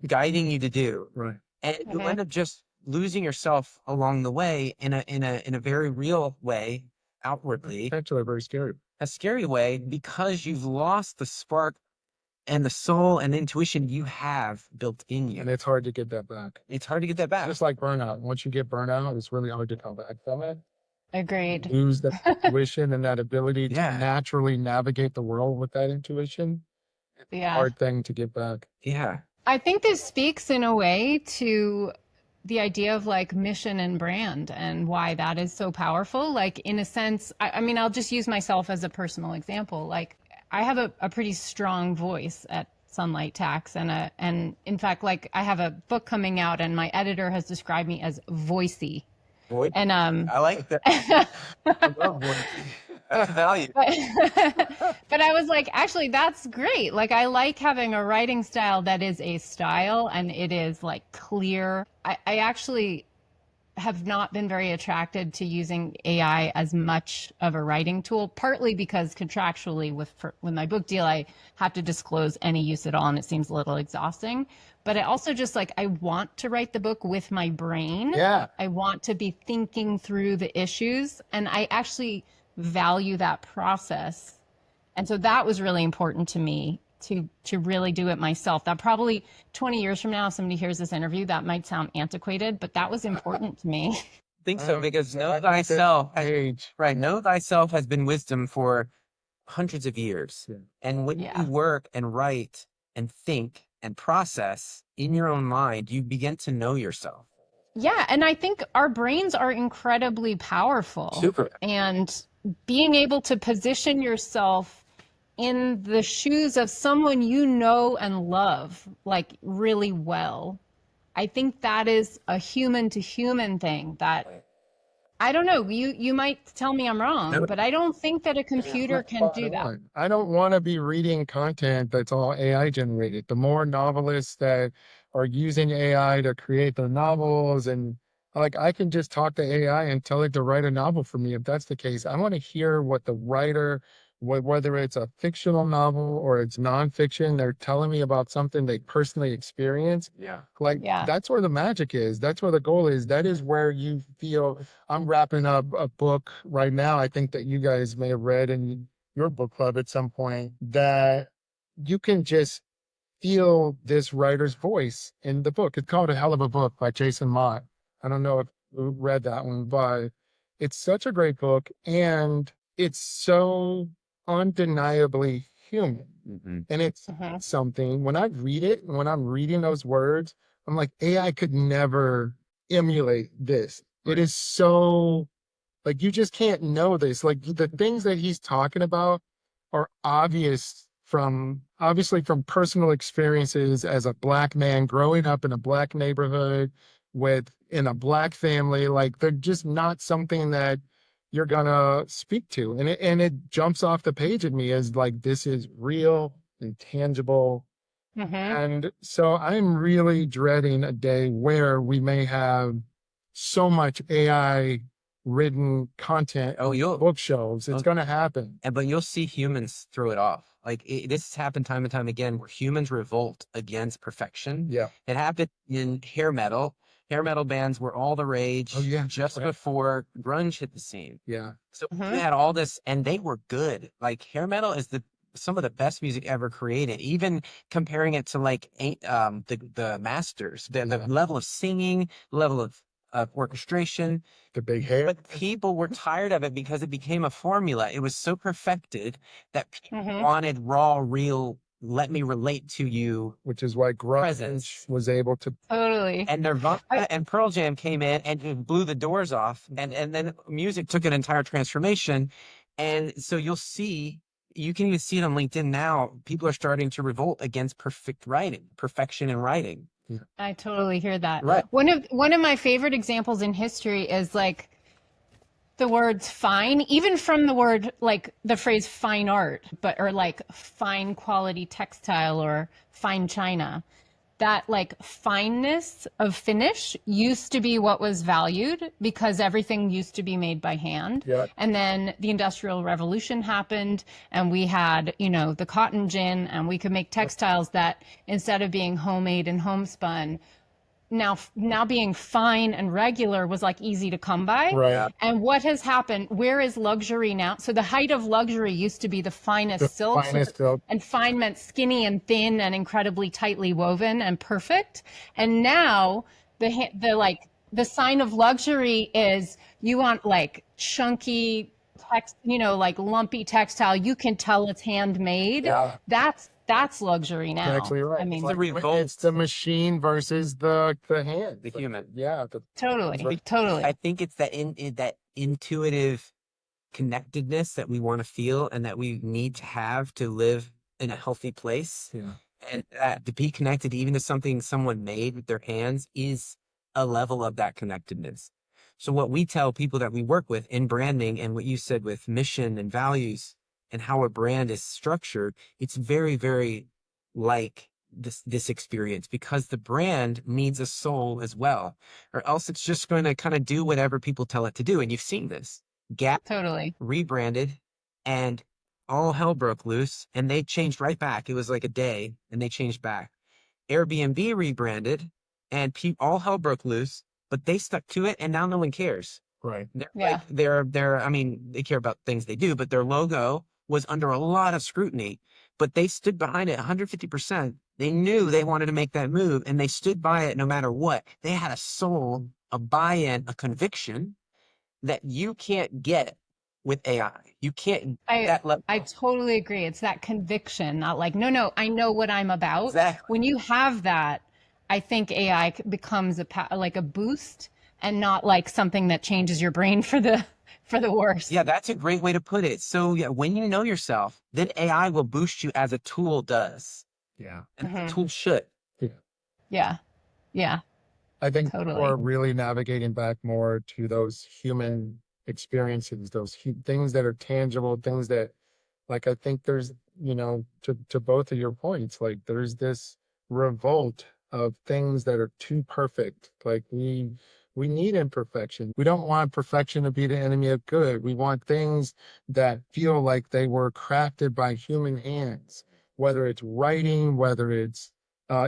S3: guiding you to do.
S2: Right.
S3: And you end up just losing yourself along the way in a very real way, outwardly.
S2: Actually, very scary.
S3: A scary way, because you've lost the spark and the soul and intuition you have built in you.
S2: And it's hard to get that back.
S3: It's hard to get that back.
S2: Just like burnout. Once you get burnout, it's really hard to come back from it.
S1: Agreed.
S2: Lose that intuition and that ability to
S3: Yeah.
S2: naturally navigate the world with that intuition.
S1: Yeah.
S2: Hard thing to get back.
S3: Yeah.
S1: I think this speaks in a way to the idea of like mission and brand and why that is so powerful. Like in a sense, I mean, I'll just use myself as a personal example. Like I have a pretty strong voice at Sunlight Tax, and in fact, like I have a book coming out, and my editor has described me as voicey.
S3: Boy,
S1: And
S3: I like that. I love voice. Value.
S1: but I was like, actually, that's great. Like, I like having a writing style that is a style and it is like clear. I actually have not been very attracted to using AI as much of a writing tool, partly because contractually with my book deal, I have to disclose any use at all, and it seems a little exhausting. But I also just like, I want to write the book with my brain.
S2: Yeah.
S1: I want to be thinking through the issues, and I actually value that process. And so that was really important to me to really do it myself. That probably 20 years from now, if somebody hears this interview, that might sound antiquated, but that was important to me.
S3: I think so, because know
S2: I think
S3: thyself,
S2: that age.
S3: right? Know thyself has been wisdom for hundreds of years.
S2: Yeah.
S3: And when
S1: Yeah.
S3: you work and write and think and process in your own mind, you begin to know yourself.
S1: Yeah, and I think our brains are incredibly powerful.
S3: Super.
S1: And being able to position yourself in the shoes of someone you know and love, like really well, I think that is a human to human thing that, I don't know, you might tell me I'm wrong,
S3: No.
S1: but I don't think that a computer can do that.
S2: I don't want to be reading content that's all AI generated. The more novelists that are using AI to create their novels, and like I can just talk to AI and tell it to write a novel for me if that's the case. I want to hear what the writer, whether it's a fictional novel or it's nonfiction, they're telling me about something they personally experienced.
S3: Yeah.
S2: Like
S1: Yeah.
S2: that's where the magic is. That's where the goal is. That is where you feel. I'm wrapping up a book right now. I think that you guys may have read in your book club at some point, that you can just feel this writer's voice in the book. It's called A Hell of a Book by Jason Mott. I don't know if you read that one, but it's such a great book, and it's so undeniably human.
S3: Mm-hmm.
S2: And it's something, when I read it, when I'm reading those words, I'm like, AI could never emulate this. It is so, like, you just can't know this. Like, the things that he's talking about are obviously from personal experiences as a Black man growing up in a Black neighborhood in a Black family. Like, they're just not something that you're gonna speak to. And it jumps off the page at me as like, this is real and tangible. And so I'm really dreading a day where we may have so much AI written content on bookshelves. It's going to happen.
S3: But you'll see humans throw it off. Like this has happened time and time again, where humans revolt against perfection.
S2: Yeah.
S3: It happened in hair metal. Hair metal bands were all the rage just before grunge hit the scene.
S2: Yeah.
S3: So you had all this, and they were good. Like hair metal is some of the best music ever created. Even comparing it to like the masters, the level of singing, level of orchestration,
S2: the big hair.
S3: But people were tired of it because it became a formula. It was so perfected that people wanted raw, real. Let me relate to you,
S2: which is why grunge was able to
S1: totally.
S3: And Nirvana and Pearl Jam came in and blew the doors off, and then music took an entire transformation. And so you can even see it on LinkedIn now. People are starting to revolt against perfection in writing.
S1: I totally hear that.
S3: Right.
S1: One of my favorite examples in history is like the words fine, even from the word like the phrase fine art, but or like fine quality textile or fine china. That like fineness of finish used to be what was valued because everything used to be made by hand.
S2: Yeah.
S1: And then the Industrial Revolution happened and we had, the cotton gin and we could make textiles that instead of being homemade and homespun, now being fine and regular was like easy to come by.
S2: Right.
S3: Yeah.
S1: And what has happened? Where is luxury now? So the height of luxury used to be the finest
S2: The
S1: silks,
S2: finest silk.
S1: and fine meant skinny and thin and incredibly tightly woven and perfect. And now the sign of luxury is you want like chunky like lumpy textile. You can tell it's handmade.
S2: Yeah.
S1: That's luxury now.
S2: That's actually right.
S1: I mean,
S3: It's the revolt.
S2: It's the machine versus the hand.
S3: The human.
S2: Yeah.
S1: totally.
S3: I think it's that intuitive connectedness that we want to feel and that we need to have to live in a healthy place.
S2: Yeah.
S3: And to be connected even to something someone made with their hands is a level of that connectedness. So what we tell people that we work with in branding and what you said with mission and values and how a brand is structured, it's very, very like this experience because the brand needs a soul as well, or else it's just going to kind of do whatever people tell it to do. And you've seen this. Gap
S1: totally.
S3: rebranded and all hell broke loose and they changed right back. It was like a day and they changed back. Airbnb rebranded and all hell broke loose, but they stuck to it and now no one cares.
S2: Right.
S1: Yeah.
S3: I mean, they care about things they do, but their logo was under a lot of scrutiny, but they stood behind it 150%. They knew they wanted to make that move and they stood by it no matter what. They had a soul, a buy-in, a conviction that you can't get with AI. You can't that level.
S1: I totally agree. It's that conviction, not like, no, I know what I'm about.
S3: Exactly.
S1: When you have that, I think AI becomes like a boost and not like something that changes your brain for the worse.
S3: Yeah, that's a great way to put it. So yeah, when you know yourself, then AI will boost you as a tool does.
S2: Yeah.
S3: And the tool should.
S1: Yeah. Yeah.
S2: I think
S1: Totally.
S2: we're really navigating back more to those human experiences, those things that are tangible, things that, like, I think there's, to both of your points, like there's this revolt of things that are too perfect. Like we need imperfection. We don't want perfection to be the enemy of good. We want things that feel like they were crafted by human hands, whether it's writing, whether it's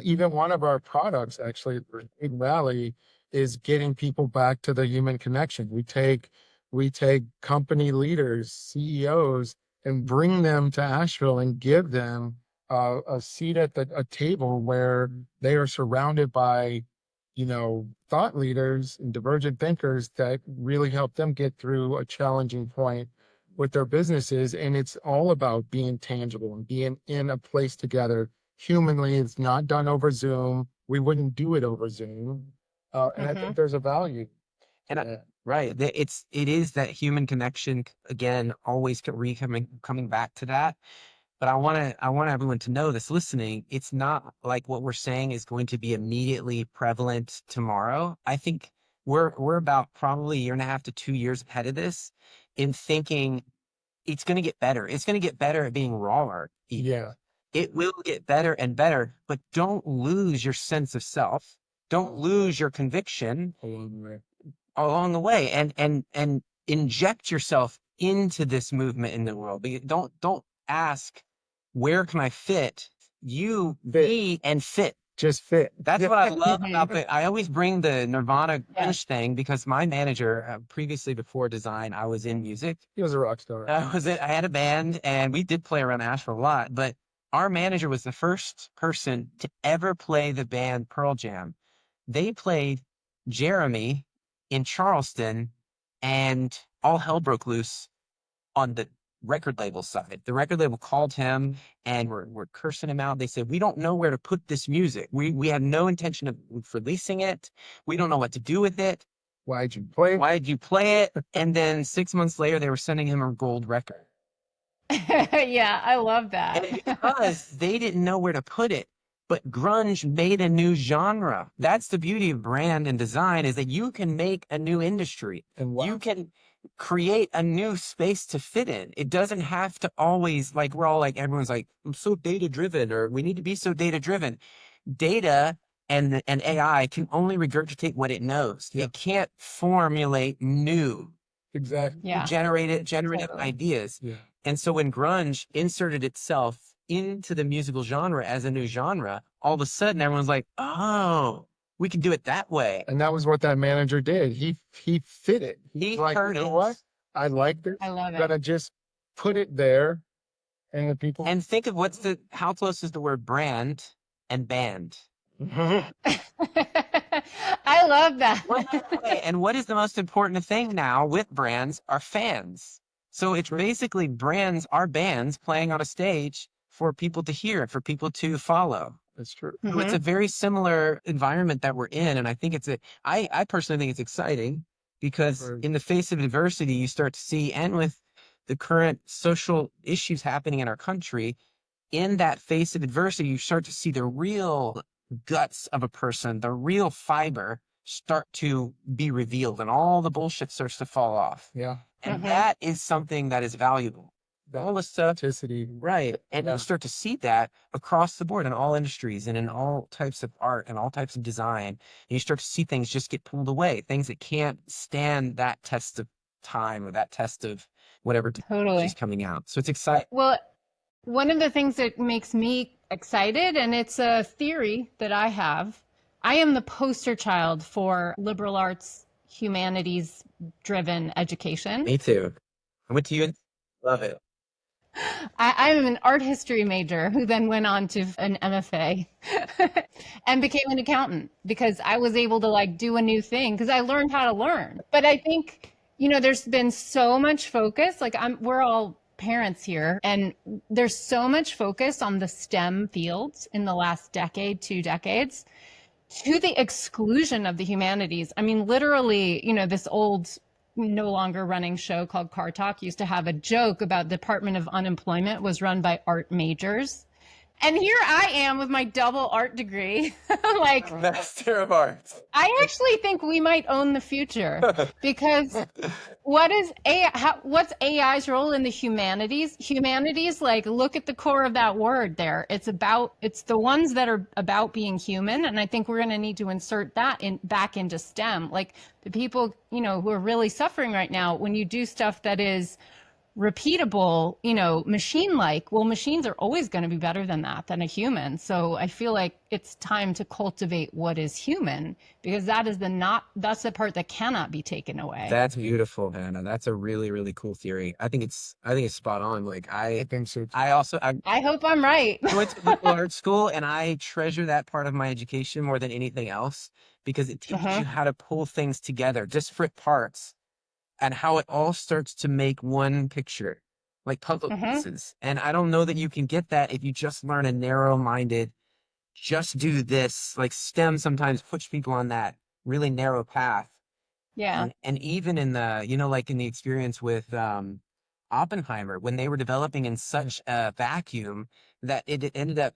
S2: even one of our products, actually, Big Rally, is getting people back to the human connection. We take company leaders, CEOs, and bring them to Asheville and give them a seat at a table where they are surrounded by, thought leaders and divergent thinkers that really help them get through a challenging point with their businesses. And it's all about being tangible and being in a place together. Humanly, it's not done over Zoom. We wouldn't do it over Zoom. And I think there's a value.
S3: And right, it is that human connection again, always coming back to that. But I want everyone to know this listening. It's not like what we're saying is going to be immediately prevalent tomorrow. I think we're about probably a year and a half to 2 years ahead of this in thinking it's going to get better. It's going to get better at being raw art.
S2: Yeah.
S3: It will get better and better, but don't lose your sense of self. Don't lose your conviction along the way and inject yourself into this movement in the world. But don't ask, where can I fit? You be and fit.
S2: Just fit.
S3: That's what I love about it. I always bring the Nirvana Grunge thing because my manager, previously before design, I was in music.
S2: He was a rock star.
S3: I had a band and we did play around Asheville a lot, but our manager was the first person to ever play the band Pearl Jam. They played Jeremy in Charleston and all hell broke loose on the record label side. The record label called him and we're cursing him out. They said, we don't know where to put this music. We have no intention of releasing it. We don't know what to do with it.
S2: Why'd you play it?
S3: Why'd you play it? And then 6 months later, they were sending him a gold record.
S1: Yeah, I love that.
S3: And because they didn't know where to put it, But grunge made a new genre. That's the beauty of brand and design, is that you can make a new industry.
S2: And
S3: You can create a new space to fit in. It doesn't have to always, like, we're all like, everyone's like, I'm so data driven, or we need to be so data driven. Data and AI can only regurgitate what it knows.
S2: Yeah.
S3: It can't formulate new
S2: exactly.
S1: Yeah.
S3: generated
S1: Totally.
S3: ideas.
S2: Yeah.
S3: And so when grunge inserted itself into the musical genre as a new genre, all of a sudden everyone's like, oh, we can do it that way.
S2: And that was what that manager did. He fit it.
S3: He
S2: Like, you know what? I like this.
S1: I love
S2: I'm
S1: it.
S2: gonna just put it there, and the people.
S3: And think of how close is the word brand and band?
S1: I love that.
S3: And what is the most important thing now with brands are fans. So it's basically brands are bands playing on a stage for people to hear, for people to follow.
S2: That's true.
S3: So it's a very similar environment that we're in. And I think I personally think it's exciting because
S2: Right.
S3: in the face of adversity, you start to see, and with the current social issues happening in our country, in that face of adversity, you start to see the real guts of a person, the real fiber start to be revealed, and all the bullshit starts to fall off.
S2: Yeah.
S3: And that is something that is valuable. All the stuff,
S2: Authenticity.
S3: right? And
S2: Yeah.
S3: you start to see that across the board in all industries and in all types of art and all types of design. And you start to see things just get pulled away, things that can't stand that test of time or that test of whatever
S1: Totally.
S3: is coming out. So it's exciting.
S1: Well, one of the things that makes me excited, and it's a theory that I have, I am the poster child for liberal arts, humanities driven education.
S3: Me too. I went to you and love it.
S1: I'm an art history major who then went on to an MFA and became an accountant because I was able to like do a new thing because I learned how to learn. But I think, there's been so much focus, like we're all parents here, and there's so much focus on the STEM fields in the last decade, 2 decades, to the exclusion of the humanities. I mean, literally, this old, no longer running show called Car Talk used to have a joke about Department of Unemployment was run by art majors. And here I am with my double art degree. Like,
S3: Master of Arts.
S1: I actually think we might own the future because what's AI's role in the humanities? Humanities, like, look at the core of that word there. It's the ones that are about being human. And I think we're going to need to insert that back into STEM. Like the people, who are really suffering right now, when you do stuff that is repeatable, machine-like, well, machines are always going to be better than a human. So I feel like it's time to cultivate what is human, because that's the part that cannot be taken away.
S3: That's beautiful, Hannah. That's a really, really cool theory. I think it's spot on. Like
S2: I think so.
S3: I
S1: hope I'm right.
S3: went to liberal arts school, and I treasure that part of my education more than anything else because it teaches you how to pull things together, disparate parts, and how it all starts to make one picture, like puzzle pieces. And I don't know that you can get that if you just learn a narrow-minded, just do this. Like STEM sometimes puts people on that really narrow path.
S1: Yeah.
S3: And even in the, like in the experience with Oppenheimer, when they were developing in such a vacuum that it ended up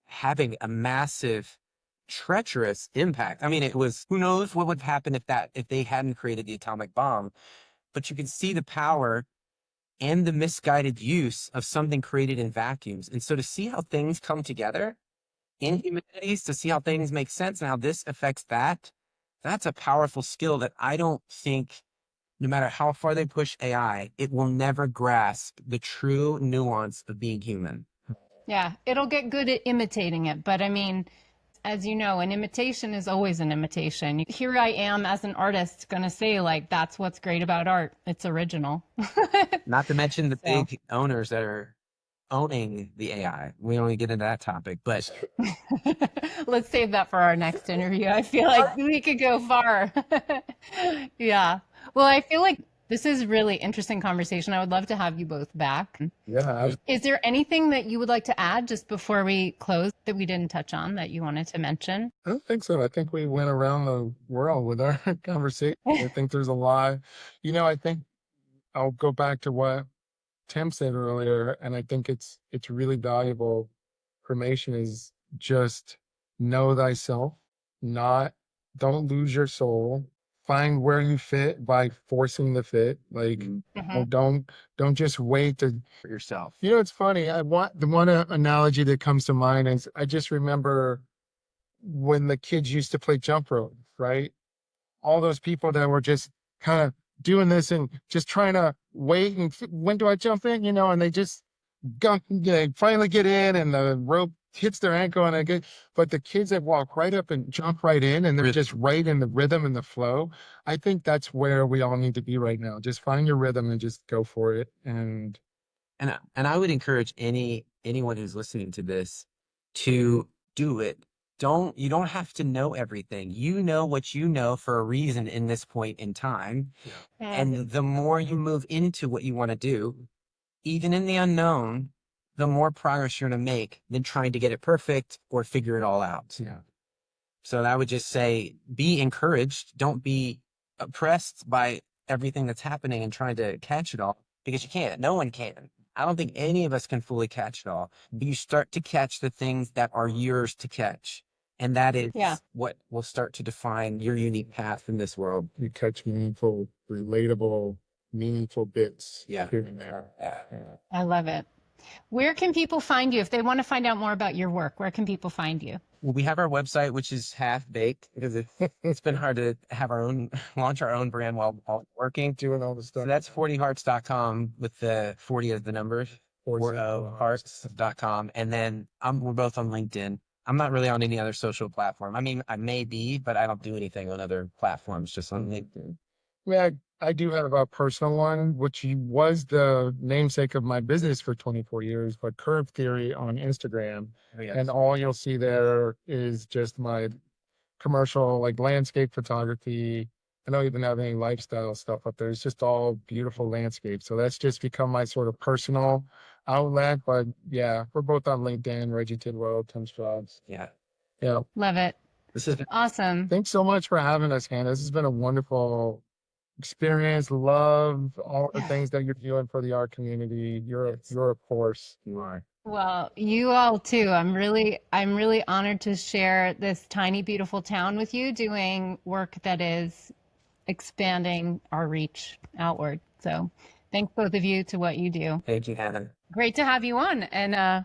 S3: having a massive, treacherous impact. I mean, it was, who knows what would happen if they hadn't created the atomic bomb. But you can see the power and the misguided use of something created in vacuums. And so to see how things come together in humanities, to see how things make sense and how this affects that's a powerful skill that I don't think, no matter how far they push AI, it will never grasp the true nuance of being human.
S1: Yeah, it'll get good at imitating it. But I mean, as you know, an imitation is always an imitation. Here I am as an artist going to say, like, that's what's great about art. It's original.
S3: Not to mention the big owners that are owning the AI. We don't get into that topic, but
S1: let's save that for our next interview. I feel like we could go far. Yeah. Well, I feel like this is really interesting conversation. I would love to have you both back.
S2: Yeah.
S1: Is there anything that you would like to add just before we close that we didn't touch on that you wanted to mention?
S2: I don't think so. I think we went around the world with our conversation. I think there's a lot. I think I'll go back to what Tim said earlier, and I think it's really valuable. Information is just know thyself, don't lose your soul, find where you fit by forcing the fit. Like,
S1: Mhm.
S2: don't just wait to,
S3: For yourself.
S2: it's funny. The one analogy that comes to mind is I just remember when the kids used to play jump rope, right? All those people that were just kind of doing this and just trying to wait and when do I jump in, and they just they finally get in and the rope hits their ankle and but the kids that walk right up and jump right in and they're just right in the rhythm and the flow. I think that's where we all need to be right now. Just find your rhythm and just go for it.
S3: And I would encourage anyone who's listening to this to do it. You don't have to know everything. You know what you know for a reason in this point in time.
S1: Mm.
S3: And the more you move into what you want to do, even in the unknown, the more progress you're going to make than trying to get it perfect or figure it all out.
S2: Yeah.
S3: So I would just say, be encouraged. Don't be oppressed by everything that's happening and trying to catch it all, because you can't. No one can. I don't think any of us can fully catch it all. But you start to catch the things that are yours to catch. And that is
S1: Yeah.
S3: what will start to define your unique path in this world.
S2: You catch meaningful, relatable, meaningful bits
S3: Yeah.
S2: here and there.
S3: Yeah.
S1: I love it. Where can people find you if they want to find out more about your work? Where can people find you?
S3: Well, we have our website, which is half baked because it's been hard to have launch our own brand while working.
S2: Doing all the
S3: So
S2: stuff.
S3: that's 40hearts.com with the 40 as the numbers, 40hearts.com. And then we're both on LinkedIn. I'm not really on any other social platform. I mean, I may be, but I don't do anything on other platforms, just on LinkedIn.
S2: Yeah, I do have a personal one, which was the namesake of my business for 24 years, but Curve Theory on Instagram.
S3: Oh, yes.
S2: And all you'll see there is just my commercial, like landscape photography. I don't even have any lifestyle stuff up there. It's just all beautiful landscapes. So that's just become my sort of personal outlet. But yeah, we're both on LinkedIn, Reggie Tidwell, Tim Scroggs.
S3: Yeah.
S2: Yeah.
S1: Love it.
S3: This is
S1: Awesome.
S2: Thanks so much for having us, Hannah. This has been a wonderful experience. Love all the things that you're doing for the art community. You're a force. You are.
S1: Well, you all too. I'm really honored to share this tiny, beautiful town with you, doing work that is expanding our reach outward. So thanks both of you to what you do.
S3: Thank you, Hannah.
S1: Great to have you on, and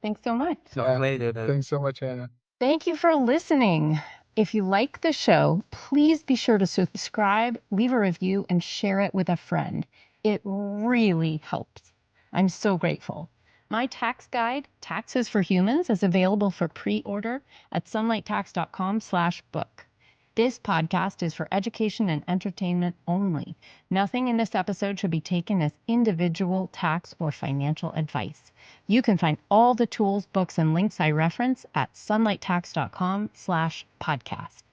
S1: thanks so much.
S2: Thanks so much, Hannah.
S1: Thank you for listening. If you like the show, please be sure to subscribe, leave a review, and share it with a friend. It really helps. I'm so grateful. My tax guide, Taxes for Humans, is available for pre-order at sunlighttax.com/book. This podcast is for education and entertainment only. Nothing in this episode should be taken as individual tax or financial advice. You can find all the tools, books, and links I reference at sunlighttax.com/podcast.